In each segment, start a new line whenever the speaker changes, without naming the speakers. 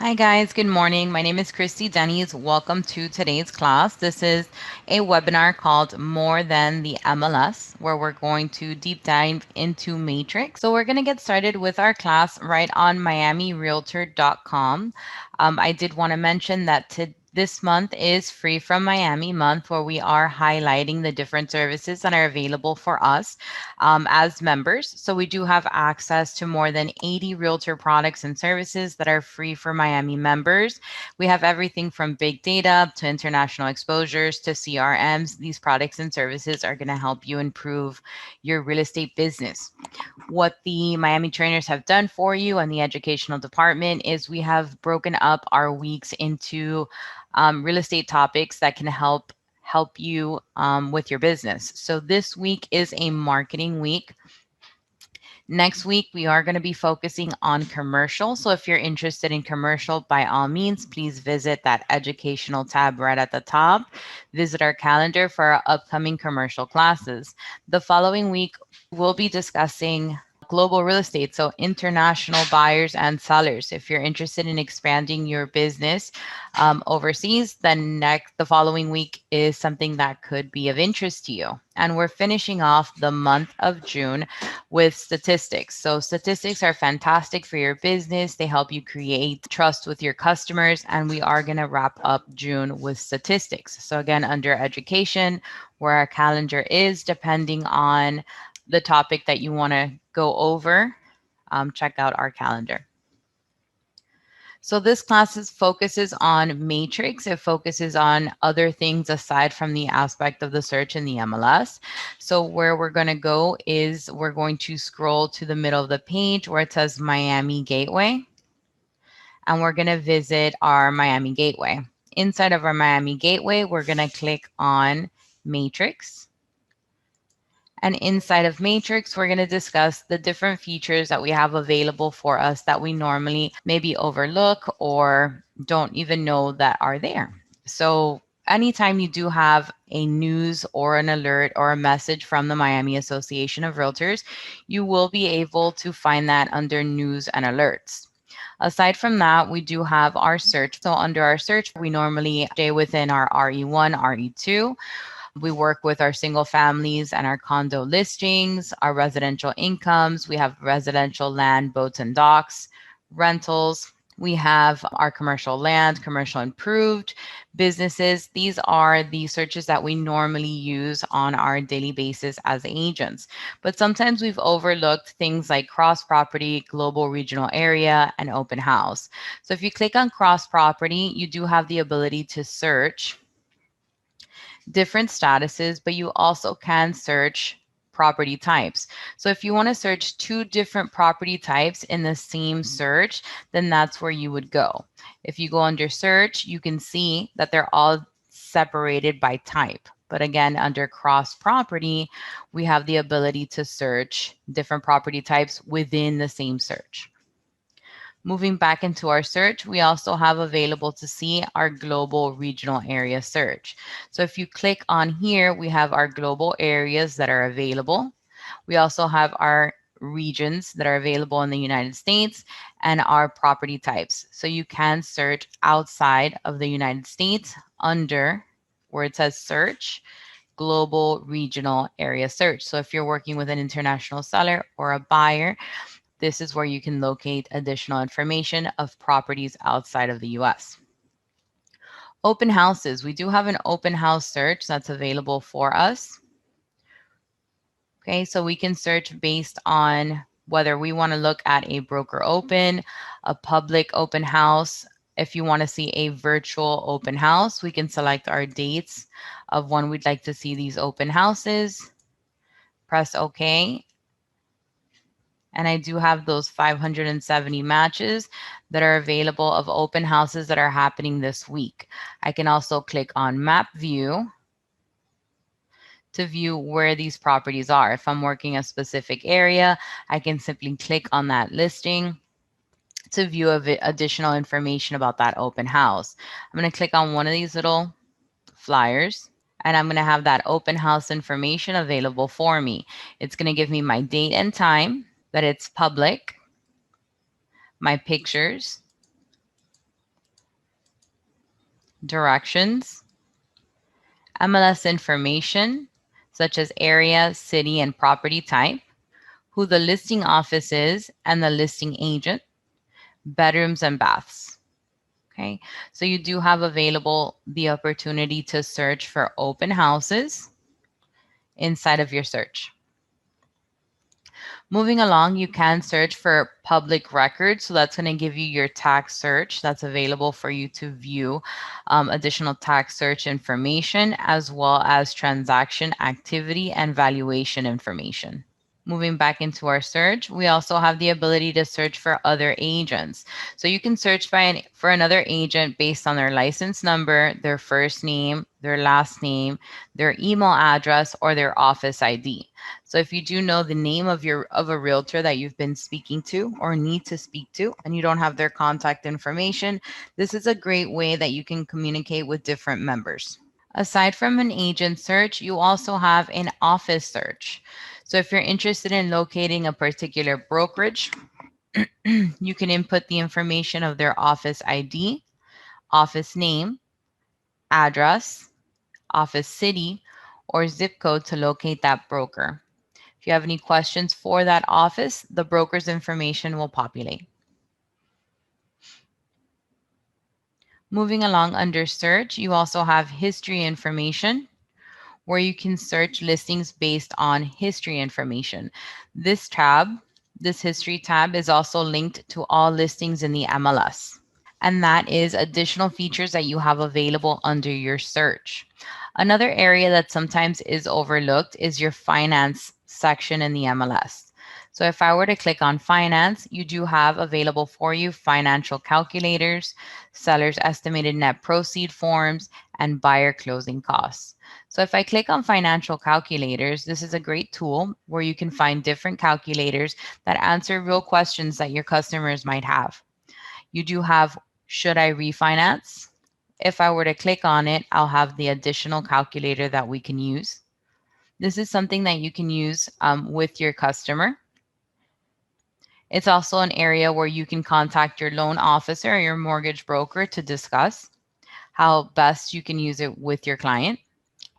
Hi guys, good morning. My name is Christy Denny's. Welcome to today's class. This is a webinar called More Than the MLS, where we're going to deep dive into Matrix. So we're going to get started with our class right on miamirealtor.com. I did want to mention that this month is Free from Miami month, where we are highlighting the different services that are available for us as members. So we do have access to more than 80 realtor products and services that are free for Miami members. We have everything from big data to international exposures to CRMs. These products and services are going to help you improve your real estate business. What the Miami trainers have done for you and the educational department is we have broken up our weeks into real estate topics that can help you with your business. So this week is a marketing week. Next week, we are going to be focusing on commercial. So if you're interested in commercial, by all means, please visit that educational tab right at the top. Visit our calendar for our upcoming commercial classes. The following week, we'll be discussing global real estate, so international buyers and sellers. If you're interested in expanding your business overseas, then the following week is something that could be of interest to you. And we're finishing off the month of June with statistics. So statistics are fantastic for your business. They help you create trust with your customers. And we are going to wrap up June with statistics. So again, under education, where our calendar is, depending on the topic that you want to go over, check out our calendar. So this class focuses on Matrix. It focuses on other things aside from the aspect of the search in the MLS. So where we're going to go is we're going to scroll to the middle of the page where it says Miami Gateway. And we're going to visit our Miami Gateway. Inside of our Miami Gateway, we're going to click on Matrix. And inside of Matrix, we're going to discuss the different features that we have available for us that we normally maybe overlook or don't even know that are there. So anytime you do have a news or an alert or a message from the Miami Association of Realtors, you will be able to find that under news and alerts. Aside from that, we do have our search. So under our search, we normally stay within our RE1, RE2. We work with our single families and our condo listings, our residential incomes. We have residential land, boats and docks, rentals. We have our commercial land, commercial improved businesses. These are the searches that we normally use on our daily basis as agents. But sometimes we've overlooked things like cross property, global regional area, and open house. So if you click on cross property, you do have the ability to search different statuses, but you also can search property types. So if you want to search two different property types in the same search, then that's where you would go. If you go under search, you can see that they're all separated by type. But again, under cross property, we have the ability to search different property types within the same search. Moving back into our search, we also have available to see our global regional area search. So if you click on here, we have our global areas that are available. We also have our regions that are available in the United States and our property types. So you can search outside of the United States under where it says search, global regional area search. So if you're working with an international seller or a buyer, this is where you can locate additional information of properties outside of the US. Open houses. We do have an open house search that's available for us. Okay, so we can search based on whether we want to look at a broker open, a public open house. If you want to see a virtual open house, we can select our dates of when we'd like to see these open houses. Press OK. And I do have those 570 matches that are available of open houses that are happening this week. I can also click on map view to view where these properties are. If I'm working a specific area, I can simply click on that listing to view additional information about that open house. I'm going to click on one of these little flyers, and I'm going to have that open house information available for me. It's going to give me my date and time, that it's public, my pictures, directions, MLS information, such as area, city, and property type, who the listing office is and the listing agent, bedrooms and baths. Okay, so you do have available the opportunity to search for open houses inside of your search. Moving along, you can search for public records. So that's going to give you your tax search that's available for you to view additional tax search information, as well as transaction activity and valuation information. Moving back into our search, we also have the ability to search for other agents. So you can search for another agent based on their license number, their first name, their last name, their email address, or their office ID. So if you do know the name of a realtor that you've been speaking to or need to speak to, and you don't have their contact information, this is a great way that you can communicate with different members. Aside from an agent search, you also have an office search. So if you're interested in locating a particular brokerage, you can input the information of their office ID, office name, address, office city, or zip code to locate that broker. If you have any questions for that office, the broker's information will populate. Moving along under search, you also have history information, where you can search listings based on history information. This tab, this history tab, is also linked to all listings in the MLS. And that is additional features that you have available under your search. Another area that sometimes is overlooked is your finance section in the MLS. So if I were to click on finance, you do have available for you financial calculators, seller's estimated net proceed forms, and buyer closing costs. So if I click on financial calculators, this is a great tool where you can find different calculators that answer real questions that your customers might have. You do have, should I refinance? If I were to click on it, I'll have the additional calculator that we can use. This is something that you can use with your customer. It's also an area where you can contact your loan officer or your mortgage broker to discuss how best you can use it with your client.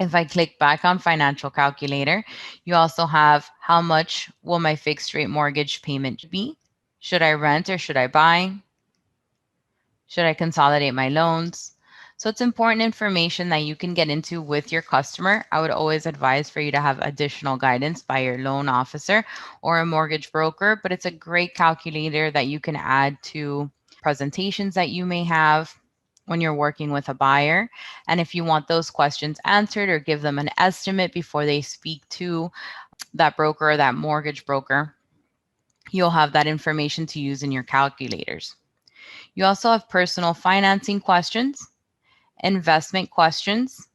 If I click back on financial calculator, you also have how much will my fixed rate mortgage payment be? Should I rent or should I buy? Should I consolidate my loans? So it's important information that you can get into with your customer. I would always advise for you to have additional guidance by your loan officer or a mortgage broker, but it's a great calculator that you can add to presentations that you may have when you're working with a buyer. And if you want those questions answered or give them an estimate before they speak to that broker or that mortgage broker, you'll have that information to use in your calculators. You also have personal financing questions, investment questions,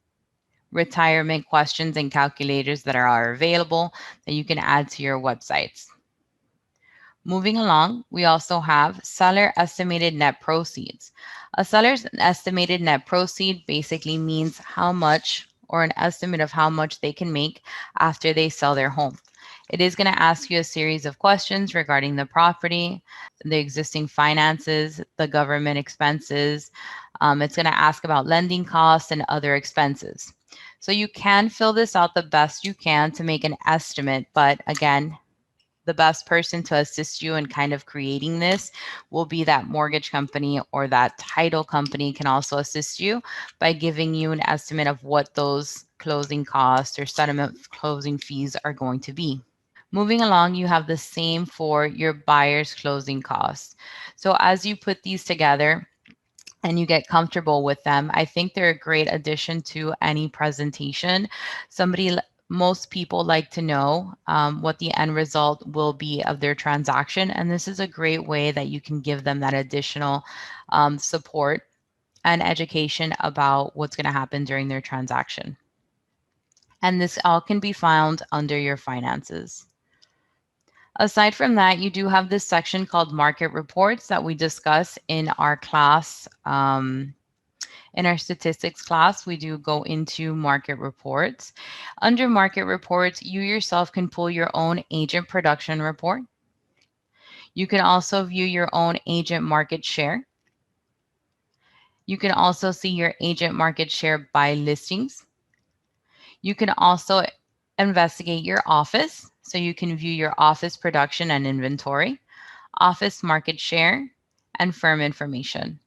retirement questions, and calculators that are available that you can add to your websites. Moving along, we also have seller estimated net proceeds. A seller's estimated net proceed basically means how much or an estimate of how much they can make after they sell their home. It is going to ask you a series of questions regarding the property, the existing finances, the government expenses. It's going to ask about lending costs and other expenses. So you can fill this out the best you can to make an estimate, but again, the best person to assist you in kind of creating this will be that mortgage company, or that title company can also assist you by giving you an estimate of what those closing costs or settlement closing fees are going to be. Moving along, you have the same for your buyer's closing costs. So as you put these together and you get comfortable with them, I think they're a great addition to any presentation. Most people like to know what the end result will be of their transaction. And this is a great way that you can give them that additional support and education about what's going to happen during their transaction. And this all can be found under your finances. Aside from that, you do have this section called market reports that we discuss in our class. In our statistics class, we do go into market reports. Under market reports, you yourself can pull your own agent production report. You can also view your own agent market share. You can also see your agent market share by listings. You can also investigate your office. So you can view your office production and inventory, office market share, and firm information.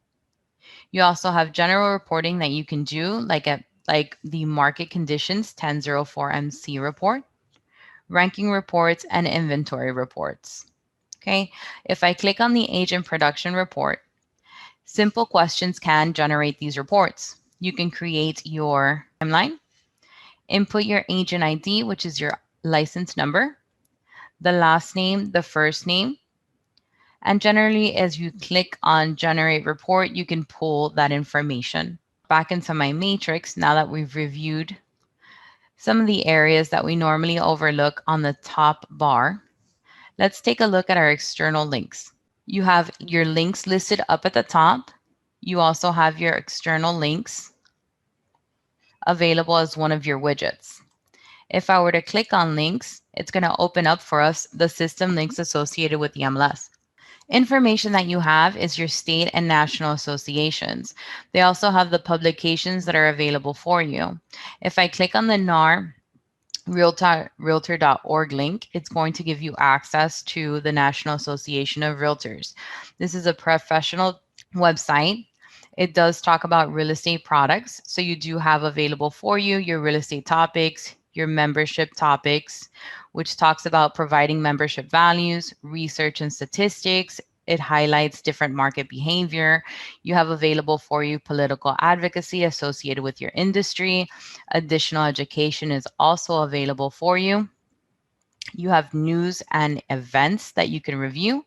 You also have general reporting that you can do, like the market conditions 1004 MC report, ranking reports, and inventory reports. Okay, if I click on the agent production report, simple questions can generate these reports. You can create your timeline, input your agent ID, which is your license number, the last name, the first name, and generally as you click on generate report, you can pull that information. Back into my matrix, now that we've reviewed some of the areas that we normally overlook on the top bar, let's take a look at our external links. You have your links listed up at the top. You also have your external links available as one of your widgets. If I were to click on links, it's going to open up for us the system links associated with the MLS. Information that you have is your state and national associations. They also have the publications that are available for you. If I click on the NAR realtor.org link, it's going to give you access to the National Association of Realtors. This is a professional website. It does talk about real estate products. So you do have available for you your real estate topics, your membership topics, which talks about providing membership values, research and statistics. It highlights different market behavior. You have available for you political advocacy associated with your industry. Additional education is also available for you. You have news and events that you can review.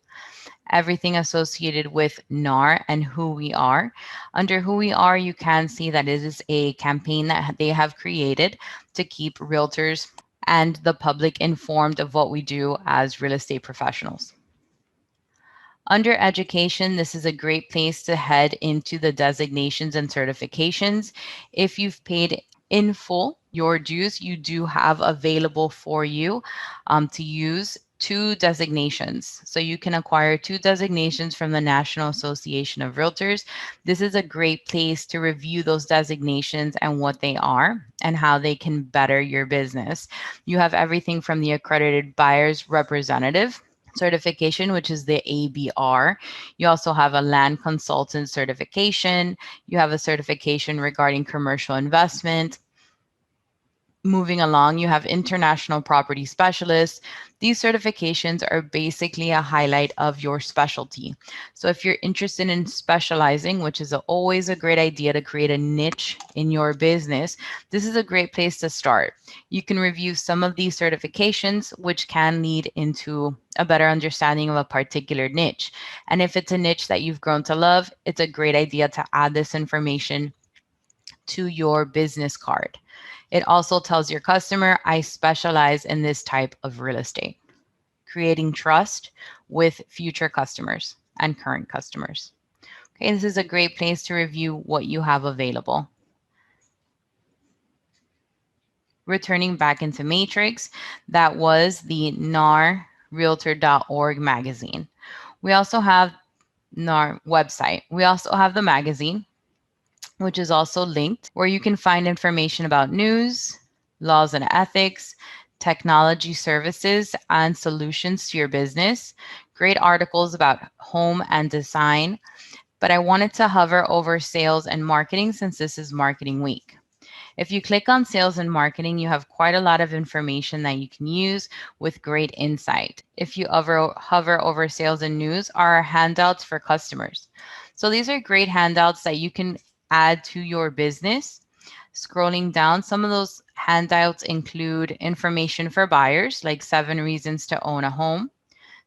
Everything associated with NAR and Who We Are. Under Who We Are, you can see that it is a campaign that they have created to keep realtors and the public informed of what we do as real estate professionals. Under education, this is a great place to head into the designations and certifications. If you've paid in full your dues, you do have available for you to use 2 designations. So you can acquire 2 designations from the National Association of Realtors. This is a great place to review those designations and what they are and how they can better your business. You have everything from the accredited buyer's representative certification, which is the ABR. You also have a land consultant certification. You have a certification regarding commercial investment. Moving along, you have international property specialists. These certifications are basically a highlight of your specialty. So if you're interested in specializing, which is always a great idea to create a niche in your business, this is a great place to start. You can review some of these certifications, which can lead into a better understanding of a particular niche. And if it's a niche that you've grown to love, it's a great idea to add this information to your business card. It also tells your customer, I specialize in this type of real estate, creating trust with future customers and current customers. Okay, this is a great place to review what you have available. Returning back into Matrix, that was the narrealtor.org magazine. We also have NAR website. We also have the magazine, which is also linked, where you can find information about news, laws and ethics, technology services, and solutions to your business. Great articles about home and design. But I wanted to hover over sales and marketing since this is marketing week. If you click on sales and marketing, you have quite a lot of information that you can use with great insight. If you hover over sales and news, are handouts for customers. So these are great handouts that you can add to your business. Scrolling down, some of those handouts include information for buyers, like 7 reasons to own a home,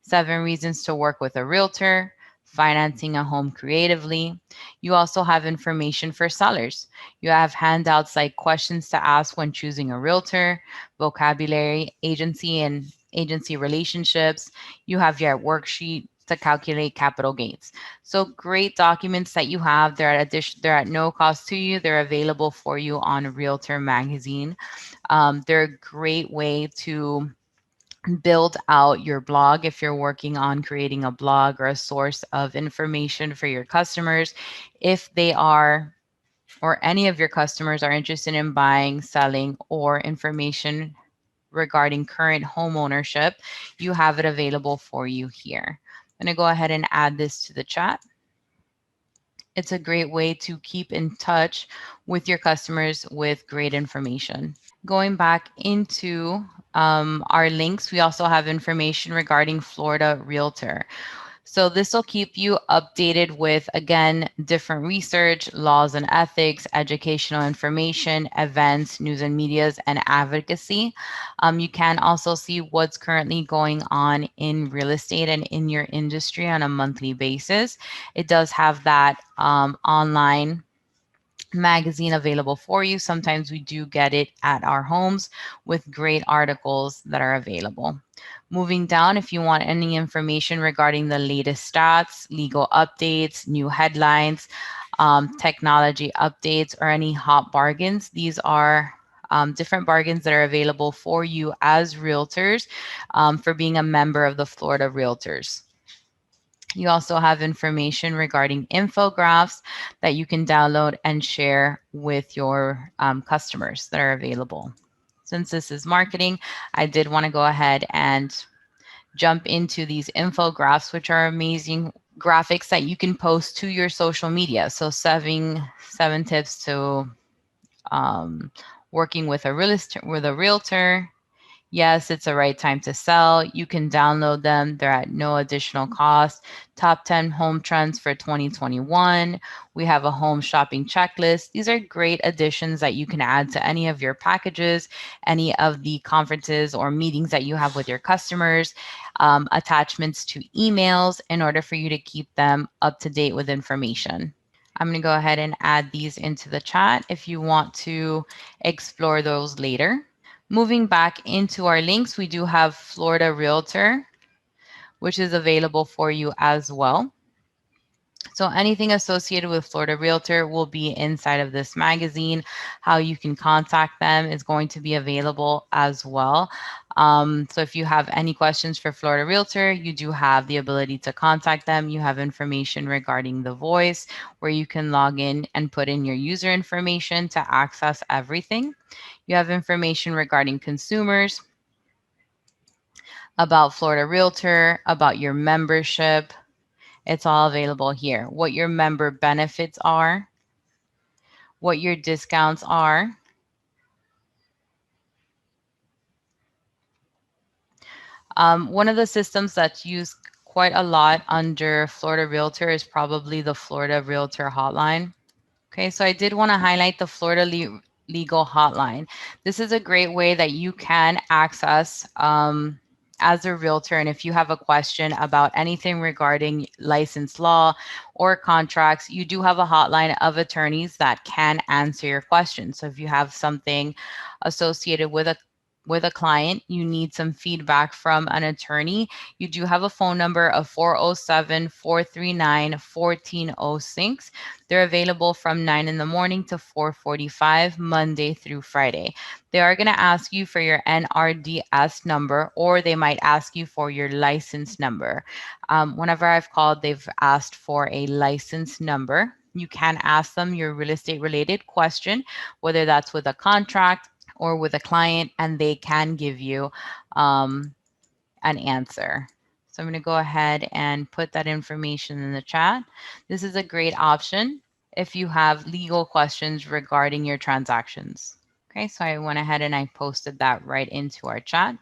7 reasons to work with a realtor, financing a home creatively. You also have information for sellers. You have handouts like questions to ask when choosing a realtor, vocabulary, agency and agency relationships. You have your worksheet to calculate capital gains. So great documents that you have. They're at no cost to you. They're available for you on Realtor Magazine. They're a great way to build out your blog if you're working on creating a blog or a source of information for your customers. If they are, or any of your customers are interested in buying, selling, or information regarding current home ownership, you have it available for you here. I'm going to go ahead and add this to the chat. It's a great way to keep in touch with your customers with great information. Going back into our links, we also have information regarding Florida Realtor. So this will keep you updated with, again, different research, laws and ethics, educational information, events, news and medias, and advocacy. You can also see what's currently going on in real estate and in your industry on a monthly basis. It does have that online magazine available for you. Sometimes we do get it at our homes with great articles that are available. Moving down, if you want any information regarding the latest stats, legal updates, new headlines, technology updates, or any hot bargains, these are different bargains that are available for you as realtors for being a member of the Florida Realtors. You also have information regarding infographics that you can download and share with your customers that are available. Since this is marketing, I did want to go ahead and jump into these infographics, which are amazing graphics that you can post to your social media. So seven tips to um, working with a realtor. Yes, it's the right time to sell. You can download them. They're at no additional cost. Top 10 home trends for 2021. We have a home shopping checklist. These are great additions that you can add to any of your packages, any of the conferences or meetings that you have with your customers, attachments to emails in order for you to keep them up to date with information. I'm going to go ahead and add these into the chat if you want to explore those later. Moving back into our links, we do have Florida Realtor, which is available for you as well. So anything associated with Florida Realtor will be inside of this magazine. How you can contact them is going to be available as well. So if you have any questions for Florida Realtor, you do have the ability to contact them. You have information regarding the voice where you can log in and put in your user information to access everything. You have information regarding consumers, about Florida Realtor, about your membership. It's all available here. What your member benefits are, what your discounts are. One of the systems that's used quite a lot under Florida Realtor is probably the Florida Realtor hotline. Okay, so I did want to highlight the Florida Legal Hotline. This is a great way that you can access as a realtor. And if you have a question about anything regarding license law or contracts, you do have a hotline of attorneys that can answer your questions. So if you have something associated with a client, you need some feedback from an attorney, you do have a phone number of 407-439-1406. They're available from 9 in the morning to 4:45, Monday through Friday. They are going to ask you for your NRDS number, or they might ask you for your license number. Whenever I've called, they've asked for a license number. You can ask them your real estate related question, whether that's with a contract or with a client, and they can give you an answer. So I'm going to go ahead and put that information in the chat. This is a great option if you have legal questions regarding your transactions. Okay, so I went ahead and I posted that right into our chat.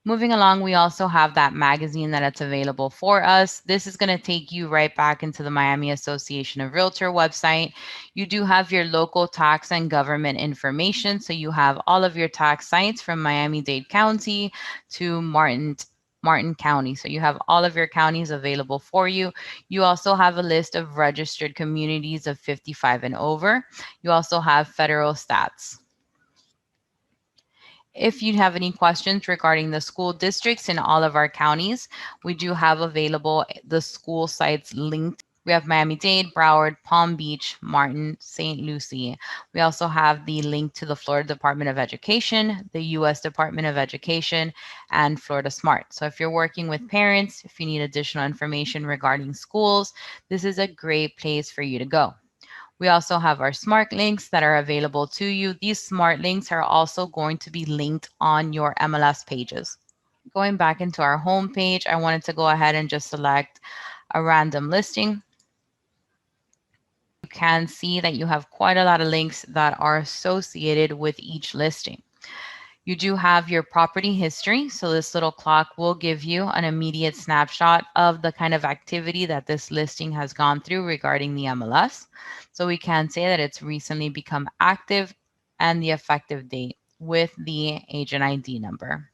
Moving along, we also have that magazine that it's available for us. This is going to take you right back into the Miami Association of Realtor website. You do have your local tax and government information. So you have all of your tax sites from Miami-Dade County to Martin County. So you have all of your counties available for you. You also have a list of registered communities of 55 and over. You also have federal stats. If you have any questions regarding the school districts in all of our counties, we do have available the school sites linked We have Miami-Dade, Broward, Palm Beach, Martin, St. Lucie. We also have the link to the Florida Department of Education, the U.S. Department of Education, and Florida Smart. So if you're working with parents, if you need additional information regarding schools, this is a great place for you to go. We also have our smart links that are available to you. These smart links are also going to be linked on your MLS pages. Going back into our home page, I wanted to go ahead and just select a random listing. You can see that you have quite a lot of links that are associated with each listing. You do have your property history. So this little clock will give you an immediate snapshot of the kind of activity that this listing has gone through regarding the MLS. So we can say that it's recently become active and the effective date with the agent ID number.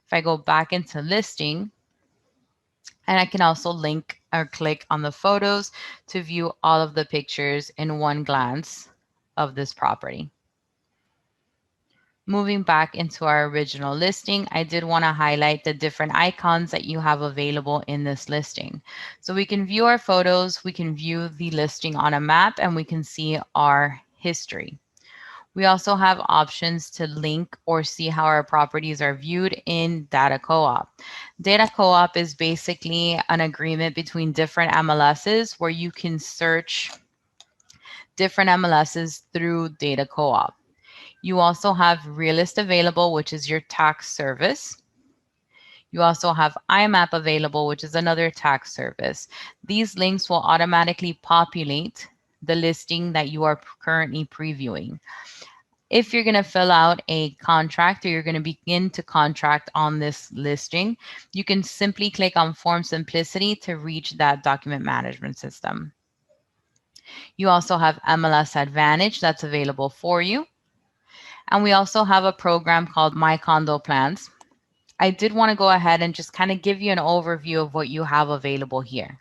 If I go back into listing, and I can also link or click on the photos to view all of the pictures in one glance of this property. Moving back into our original listing, I did want to highlight the different icons that you have available in this listing. So we can view our photos, we can view the listing on a map, and we can see our history. We also have options to link or see how our properties are viewed in Data Co-op. Data Co-op is basically an agreement between different MLSs where you can search different MLSs through Data Co-op. You also have Realist available, which is your tax service. You also have IMAP available, which is another tax service. These links will automatically populate the listing that you are currently previewing. If you're going to fill out a contract or you're going to begin to contract on this listing, you can simply click on Form Simplicity to reach that document management system. You also have MLS Advantage that's available for you. And we also have a program called My Condo Plans. I did want to go ahead and just kind of give you an overview of what you have available here.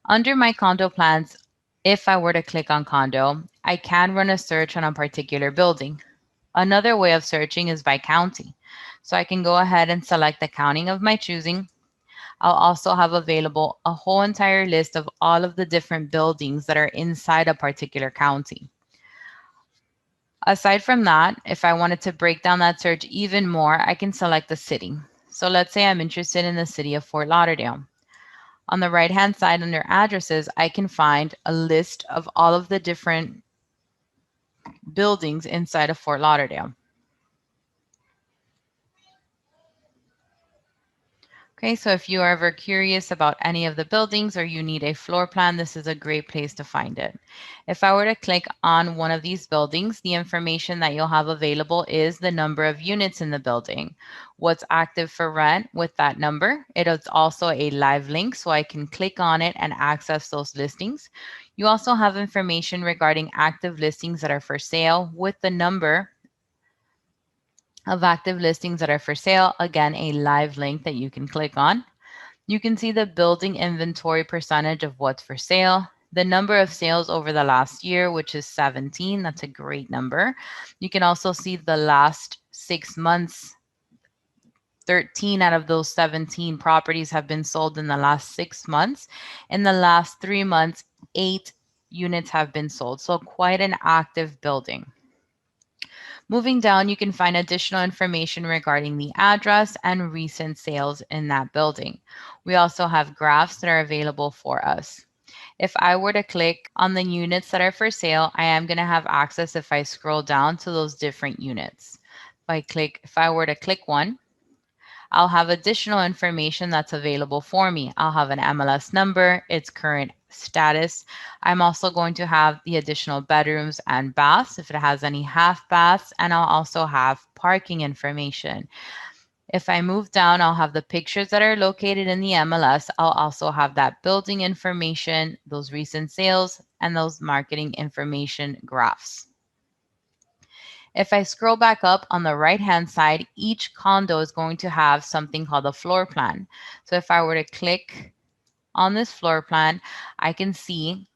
Under My Condo Plans, if I were to click on condo, I can run a search on a particular building. Another way of searching is by county. So I can go ahead and select the county of my choosing. I'll also have available a whole entire list of all of the different buildings that are inside a particular county. Aside from that, if I wanted to break down that search even more, I can select the city. So let's say I'm interested in the city of Fort Lauderdale. On the right-hand side under addresses, I can find a list of all of the different buildings inside of Fort Lauderdale. Okay, so if you are ever curious about any of the buildings or you need a floor plan, this is a great place to find it. If I were to click on one of these buildings, the information that you'll have available is the number of units in the building, what's active for rent with that number. It is also a live link, so I can click on it and access those listings. You also have information regarding active listings that are for sale with the number of active listings that are for sale. Again, a live link that you can click on. You can see the building inventory percentage of what's for sale, the number of sales over the last year, which is 17. That's a great number. You can also see the last 6 months. 13 out of those 17 properties have been sold in the last 6 months. In the last 3 months, 8 units have been sold. So quite an active building. Moving down, you can find additional information regarding the address and recent sales in that building. We also have graphs that are available for us. If I were to click on the units that are for sale, I am going to have access if I scroll down to those different units. If I were to click one, I'll have additional information that's available for me. I'll have an MLS number, its current status. I'm also going to have the additional bedrooms and baths if it has any half baths, and I'll also have parking information. If I move down, I'll have the pictures that are located in the MLS. I'll also have that building information, those recent sales, and those marketing information graphs. If I scroll back up on the right-hand side, each condo is going to have something called a floor plan. So if I were to click on this floor plan, I can see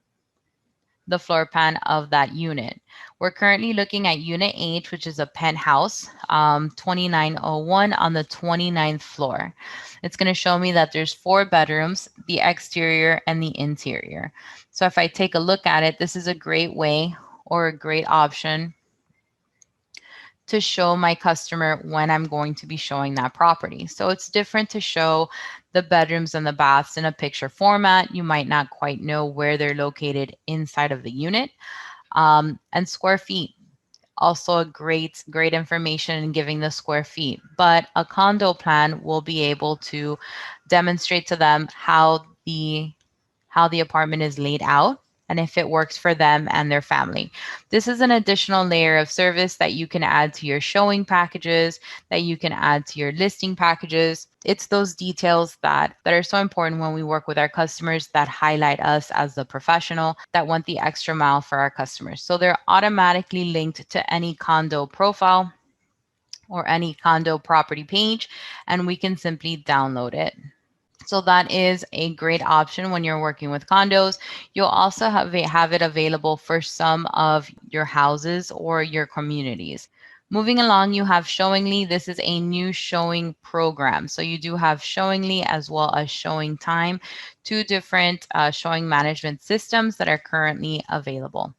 the floor plan of that unit. We're currently looking at Unit H, which is a penthouse, 2901 on the 29th floor. It's going to show me that there's 4 bedrooms, the exterior and the interior. So if I take a look at it, this is a great way or a great option to show my customer when I'm going to be showing that property. So it's different to show the bedrooms and the baths in a picture format. You might not quite know where they're located inside of the unit. And square feet, also a great information in giving the square feet. But a condo plan will be able to demonstrate to them how the apartment is laid out and if it works for them and their family. This is an additional layer of service that you can add to your showing packages, that you can add to your listing packages. It's those details that are so important when we work with our customers that highlight us as the professional that went the extra mile for our customers. So they're automatically linked to any condo profile or any condo property page, and we can simply download it. So that is a great option when you're working with condos. You'll also have it available for some of your houses or your communities. Moving along, you have Showingly. This is a new showing program. So you do have Showingly as well as Showing Time, 2 different showing management systems that are currently available.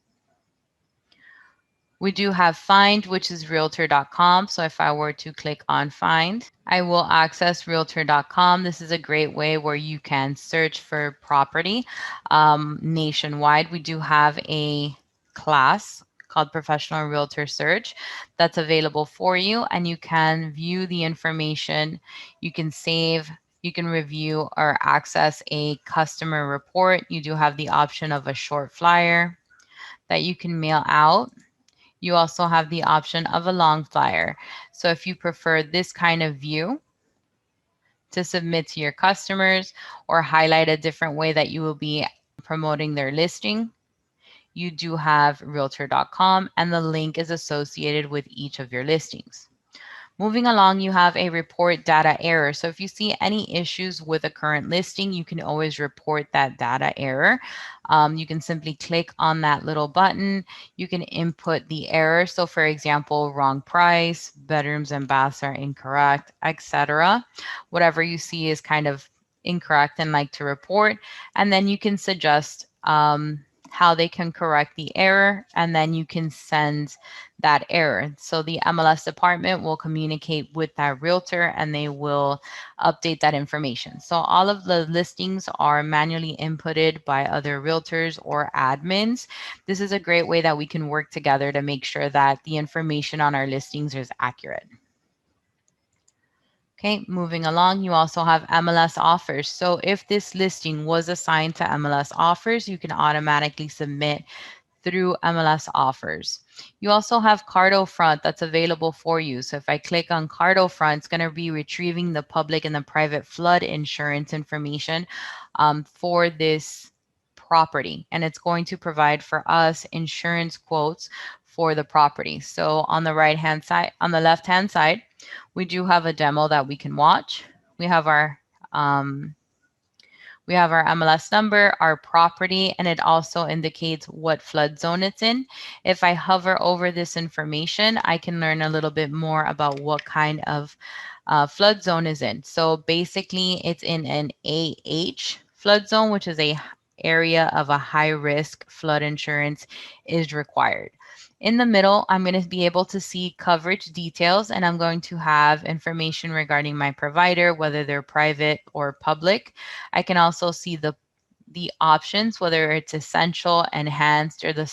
We do have Find, which is realtor.com. So if I were to click on Find, I will access realtor.com. This is a great way where you can search for property nationwide. We do have a class called Professional Realtor Search that's available for you, and you can view the information. You can save, you can review or access a customer report. You do have the option of a short flyer that you can mail out. You also have the option of a long flyer. So if you prefer this kind of view to submit to your customers or highlight a different way that you will be promoting their listing, you do have realtor.com, and the link is associated with each of your listings. Moving along, you have a report data error. So if you see any issues with a current listing, you can always report that data error. You can simply click on that little button. You can input the error. So for example, wrong price, bedrooms and baths are incorrect, etc. Whatever you see is kind of incorrect and like to report. And then you can suggest how they can correct the error, and then you can send that error. So the MLS department will communicate with that realtor and they will update that information. So all of the listings are manually inputted by other realtors or admins. This is a great way that we can work together to make sure that the information on our listings is accurate. Okay, moving along, you also have MLS offers. So if this listing was assigned to MLS offers, you can automatically submit through MLS offers. You also have CartoFront that's available for you. So if I click on CartoFront, it's going to be retrieving the public and the private flood insurance information for this property. And it's going to provide for us insurance quotes for the property. So on the right hand side, on the left hand side, we do have a demo that we can watch. We have our um, we have our MLS number, our property, and it also indicates what flood zone it's in. If I hover over this information, I can learn a little bit more about what kind of flood zone is in. So basically, it's in an AH flood zone, which is a area of a high risk. Flood insurance is required. In the middle, I'm going to be able to see coverage details, and I'm going to have information regarding my provider, whether they're private or public. I can also see the options, whether it's essential, enhanced, or the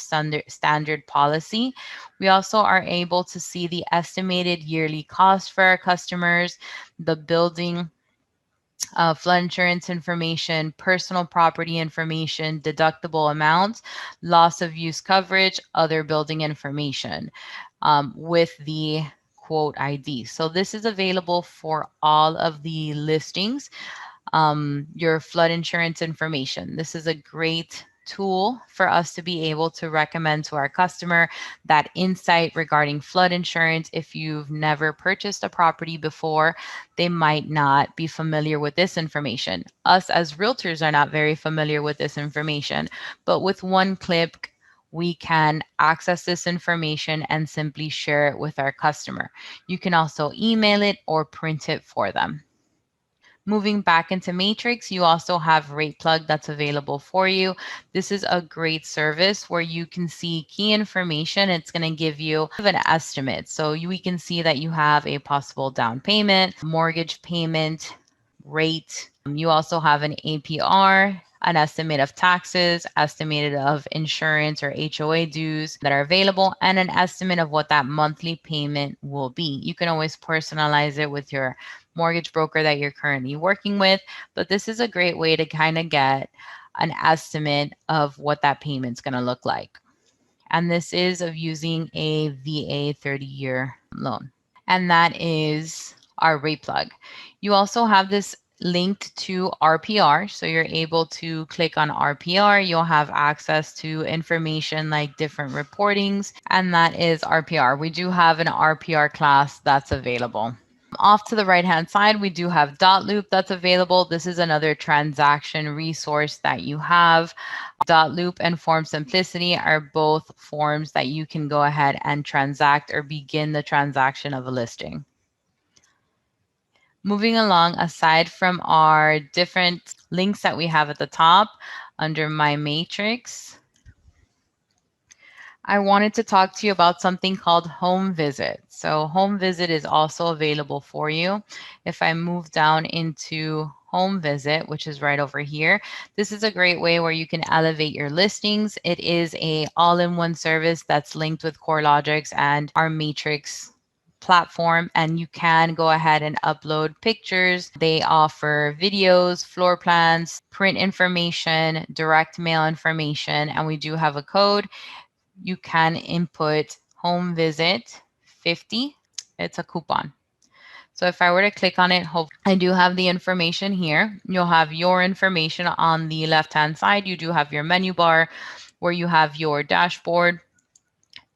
standard policy. We also are able to see the estimated yearly cost for our customers, the building flood insurance information, personal property information, deductible amounts, loss of use coverage, other building information with the quote ID. So this is available for all of the listings, your flood insurance information. This is a great tool for us to be able to recommend to our customer that insight regarding flood insurance. If you've never purchased a property before, they might not be familiar with this information. Us as realtors are not very familiar with this information, but with one click, we can access this information and simply share it with our customer. You can also email it or print it for them. Moving back into Matrix, you also have Rate Plug that's available for you. This is a great service where you can see key information. It's going to give you an estimate. So we can see that you have a possible down payment, mortgage payment, rate. You also have an APR, an estimate of taxes, estimated of insurance or HOA dues that are available, and an estimate of what that monthly payment will be. You can always personalize it with your mortgage broker that you're currently working with, but this is a great way to kind of get an estimate of what that payment's going to look like. And this is of using a VA 30-year loan. And that is our rate plug. You also have this linked to RPR. So you're able to click on RPR. You'll have access to information like different reportings, and that is RPR. We do have an RPR class that's available. Off to the right-hand side, we do have Dot Loop that's available. This is another transaction resource that you have. Dot Loop and Form Simplicity are both forms that you can go ahead and transact or begin the transaction of a listing. Moving along, aside from our different links that we have at the top under My Matrix, I wanted to talk to you about something called Home Visit. So Home Visit is also available for you. If I move down into Home Visit, which is right over here, this is a great way where you can elevate your listings. It is a all-in-one service that's linked with CoreLogix and our Matrix platform, and you can go ahead and upload pictures. They offer videos, floor plans, print information, direct mail information, and we do have a code. You can input home visit 50. It's a coupon. So if I were to click on it, I do have the information here. You'll have your information on the left-hand side. You do have your menu bar where you have your dashboard.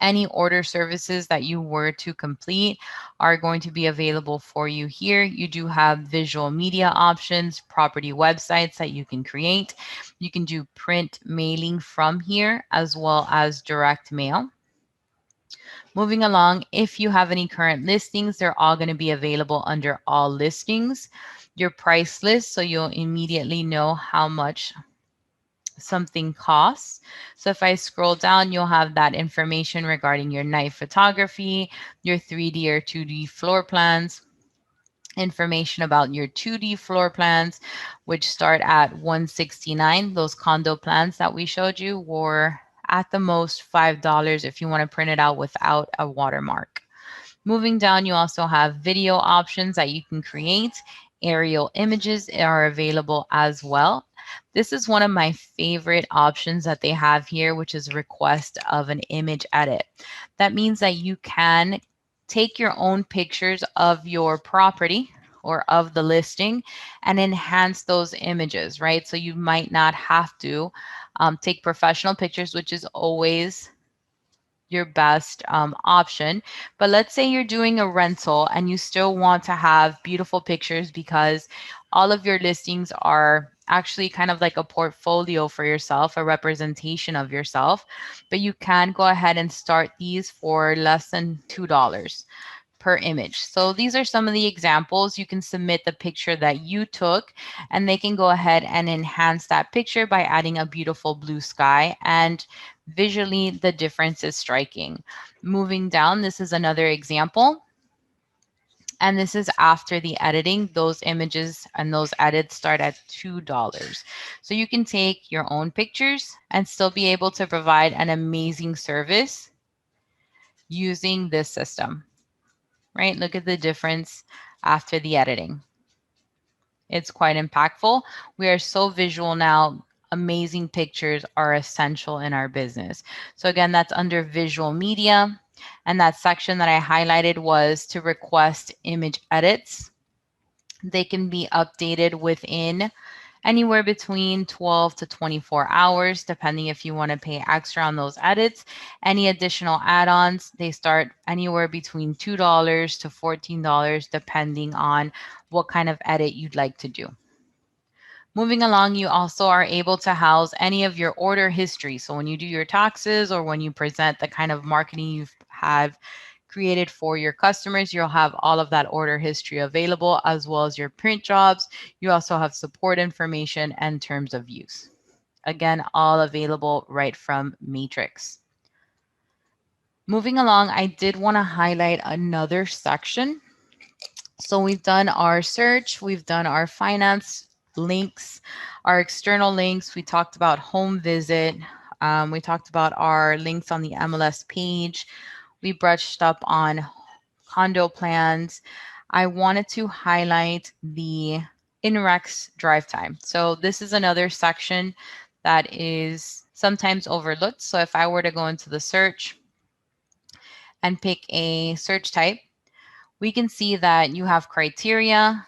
Any order services that you were to complete are going to be available for you here. You do have visual media options, property websites that you can create. You can do print mailing from here as well as direct mail. Moving along, if you have any current listings, they're all going to be available under all listings. Your price list, so you'll immediately know how much something costs. So if I scroll down, you'll have that information regarding your night photography, your 3D or 2D floor plans, information about your 2D floor plans, which start at $169. Those condo plans that we showed you were at the most $5 if you want to print it out without a watermark. Moving down, you also have video options that you can create. Aerial images are available as well. This is one of my favorite options that they have here, which is request of an image edit. That means that you can take your own pictures of your property or of the listing and enhance those images, right? So you might not have to take professional pictures, which is always your best option. But let's say you're doing a rental and you still want to have beautiful pictures because all of your listings are actually kind of like a portfolio for yourself, a representation of yourself. But you can go ahead and start these for less than $2 per image. So these are some of the examples. You can submit the picture that you took and they can go ahead and enhance that picture by adding a beautiful blue sky, and visually the difference is striking. Moving down, this is another example. And this is after the editing. Those images and those edits start at $2. So you can take your own pictures and still be able to provide an amazing service using this system. Right? Look at the difference after the editing. It's quite impactful. We are so visual now. Amazing pictures are essential in our business. So again, that's under visual media. And that section that I highlighted was to request image edits. They can be updated within anywhere between 12 to 24 hours, depending if you want to pay extra on those edits. Any additional add-ons, they start anywhere between $2 to $14, depending on what kind of edit you'd like to do. Moving along, you also are able to house any of your order history. So when you do your taxes or when you present the kind of marketing you have created for your customers, you'll have all of that order history available, as well as your print jobs. You also have support information and terms of use. Again, all available right from Matrix. Moving along, I did want to highlight another section. So we've done our search, we've done our finance links, our external links. We talked about home visit. We talked about our links on the MLS page. We brushed up on condo plans. I wanted to highlight the INRIX Drive time. So this is another section that is sometimes overlooked. So if I were to go into the search and pick a search type, we can see that you have criteria,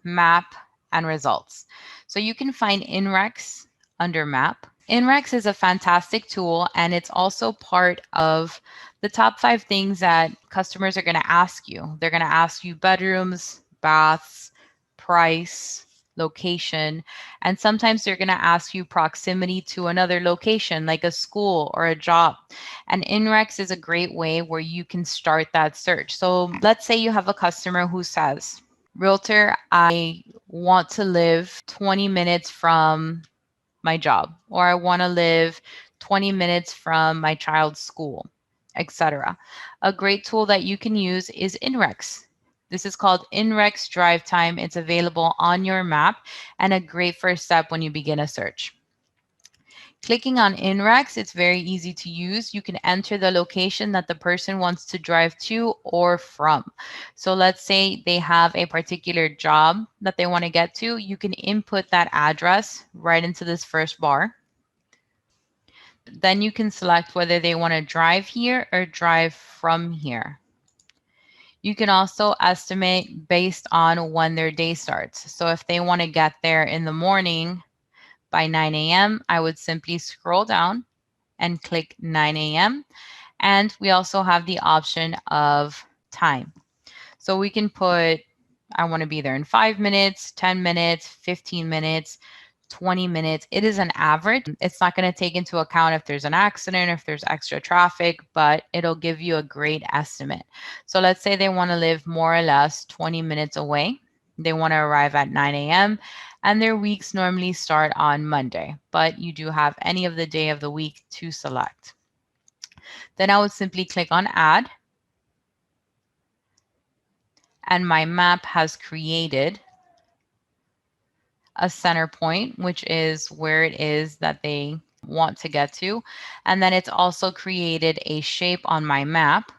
map, and results. So you can find INREX under map. INREX is a fantastic tool, and it's also part of the top 5 things that customers are going to ask you. They're going to ask you bedrooms, baths, price, location, and sometimes they're going to ask you proximity to another location like a school or a job. And INREX is a great way where you can start that search. So let's say you have a customer who says, Realtor, I want to live 20 minutes from my job, or I want to live 20 minutes from my child's school, etc. A great tool that you can use is INREX. This is called INRIX Drive Time. It's available on your map and a great first step when you begin a search. Clicking on INREX, it's very easy to use. You can enter the location that the person wants to drive to or from. So let's say they have a particular job that they want to get to. You can input that address right into this first bar. Then you can select whether they want to drive here or drive from here. You can also estimate based on when their day starts. So if they want to get there in the morning by 9 a.m., I would simply scroll down and click 9 a.m. And we also have the option of time. So we can put, I want to be there in 5 minutes, 10 minutes, 15 minutes, 20 minutes. It is an average. It's not going to take into account if there's an accident, if there's extra traffic, but it'll give you a great estimate. So let's say they want to live more or less 20 minutes away. They want to arrive at 9 a.m. and their weeks normally start on Monday, but you do have any of the day of the week to select. Then I would simply click on add, and my map has created a center point, which is where it is that they want to get to. And then it's also created a shape on my map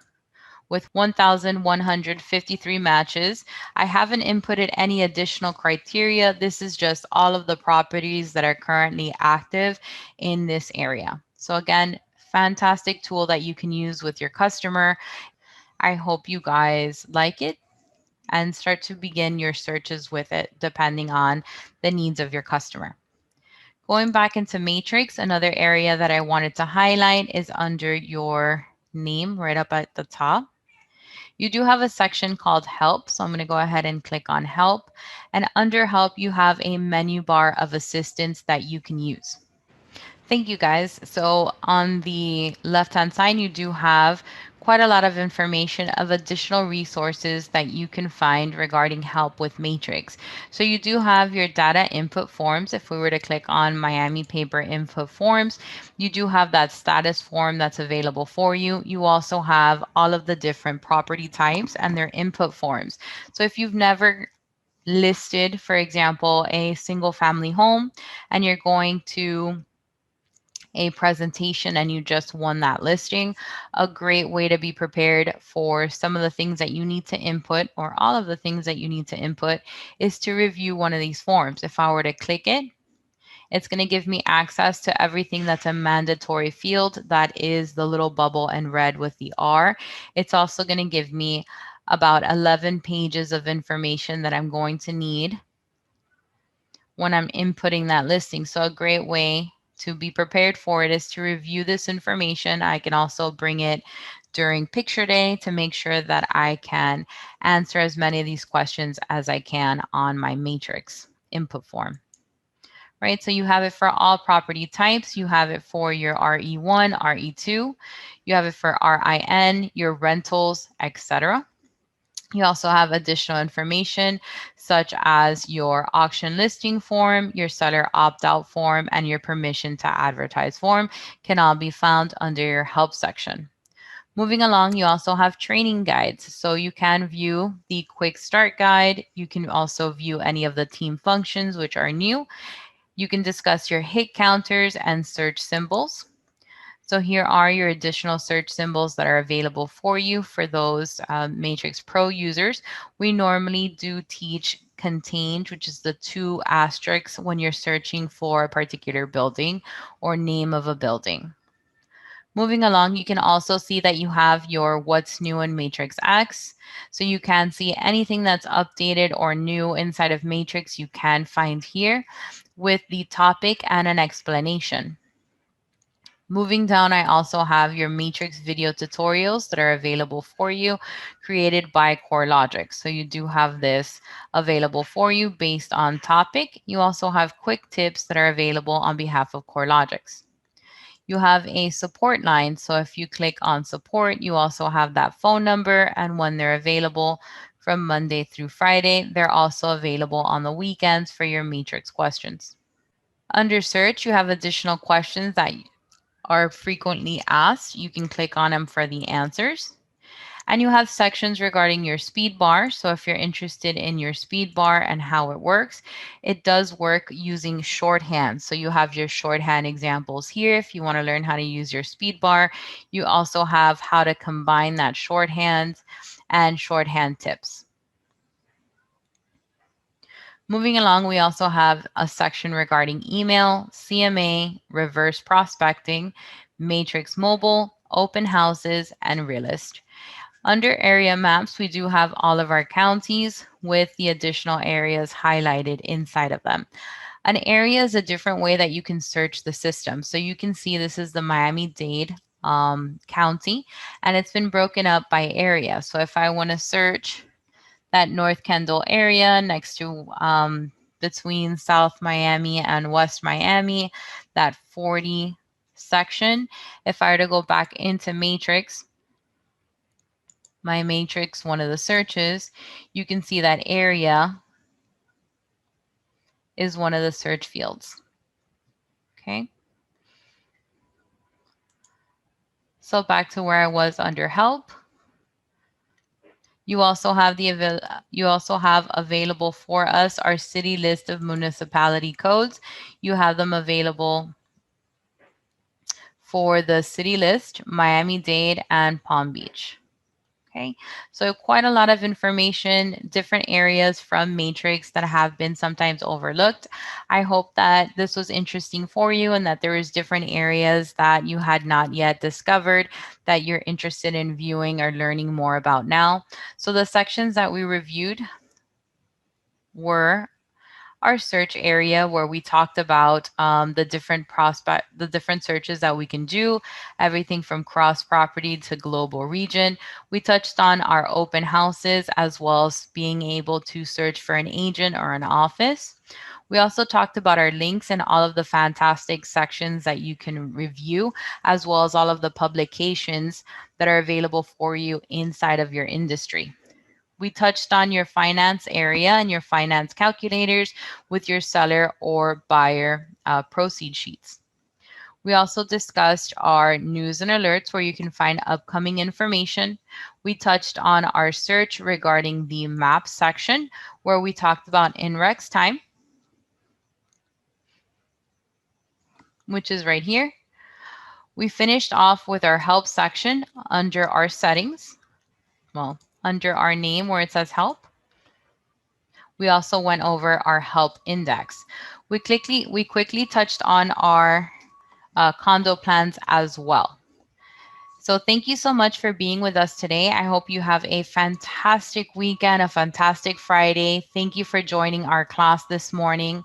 with 1,153 matches. I haven't inputted any additional criteria. This is just all of the properties that are currently active in this area. So again, fantastic tool that you can use with your customer. I hope you guys like it and start to begin your searches with it depending on the needs of your customer. Going back into Matrix, another area that I wanted to highlight is under your name right up at the top. You do have a section called Help, so I'm going to go ahead and click on Help. And under Help, you have a menu bar of assistance that you can use. Thank you, guys. So on the left-hand side, you do have quite a lot of information of additional resources that you can find regarding help with Matrix. So you do have your data input forms. If we were to click on Miami paper input forms, you do have that status form that's available for you. You also have all of the different property types and their input forms. So if you've never listed, for example, a single family home and you're going to a presentation and you just won that listing, a great way to be prepared for some of the things that you need to input or all of the things that you need to input is to review one of these forms. If I were to click it, it's going to give me access to everything that's a mandatory field. That is the little bubble in red with the R. It's also going to give me about 11 pages of information that I'm going to need when I'm inputting that listing. So a great way to be prepared for it is to review this information. I can also bring it during picture day to make sure that I can answer as many of these questions as I can on my matrix input form. right? So you have it for all property types. You have it for your RE1, RE2. You have it for RIN, your rentals, etc. You also have additional information such as your auction listing form, your seller opt-out form, and your permission to advertise form can all be found under your help section. Moving along, you also have training guides. So you can view the quick start guide. You can also view any of the team functions which are new. You can discuss your hit counters and search symbols. So here are your additional search symbols that are available for you for those Matrix Pro users. We normally do teach contained, which is the two asterisks when you're searching for a particular building or name of a building. Moving along, you can also see that you have your what's new in Matrix X. So you can see anything that's updated or new inside of Matrix you can find here with the topic and an explanation. Moving down, I also have your Matrix video tutorials that are available for you, created by CoreLogic. So you do have this available for you based on topic. You also have quick tips that are available on behalf of CoreLogics. You have a support line. So if you click on support, you also have that phone number, and when they're available from Monday through Friday, they're also available on the weekends for your Matrix questions. Under search, you have additional questions that are frequently asked. You can click on them for the answers. And you have sections regarding your speed bar. So if you're interested in your speed bar and how it works, it does work using shorthand. So you have your shorthand examples here. If you want to learn how to use your speed bar, you also have how to combine that shorthand and shorthand tips. Moving along, we also have a section regarding email, CMA, reverse prospecting, Matrix Mobile, open houses, and realist. Under area maps, we do have all of our counties with the additional areas highlighted inside of them. An area is a different way that you can search the system. So you can see this is the Miami-Dade county, and it's been broken up by area. So if I want to search that North Kendall area next to between South Miami and West Miami, that 40 section, if I were to go back into Matrix, my Matrix, one of the searches, you can see that area is one of the search fields. Okay. So back to where I was under help. You also have available for us our city list of municipality codes. You have them available for the city list, Miami-Dade and Palm Beach. Okay, so quite a lot of information, different areas from Matrix that have been sometimes overlooked. I hope that this was interesting for you and that there is different areas that you had not yet discovered that you're interested in viewing or learning more about now. So the sections that we reviewed were our search area, where we talked about the different searches that we can do, everything from cross property to global region. We touched on our open houses as well as being able to search for an agent or an office. We also talked about our links and all of the fantastic sections that you can review, as well as all of the publications that are available for you inside of your industry. We touched on your finance area and your finance calculators with your seller or buyer proceed sheets. We also discussed our news and alerts where you can find upcoming information. We touched on our search regarding the map section where we talked about INRIX time, which is right here. We finished off with our help section under our settings. Well, under our name where it says help. We also went over our help index. We quickly touched on our condo plans as well. So thank you so much for being with us today. I hope you have a fantastic weekend, a fantastic Friday. Thank you for joining our class this morning.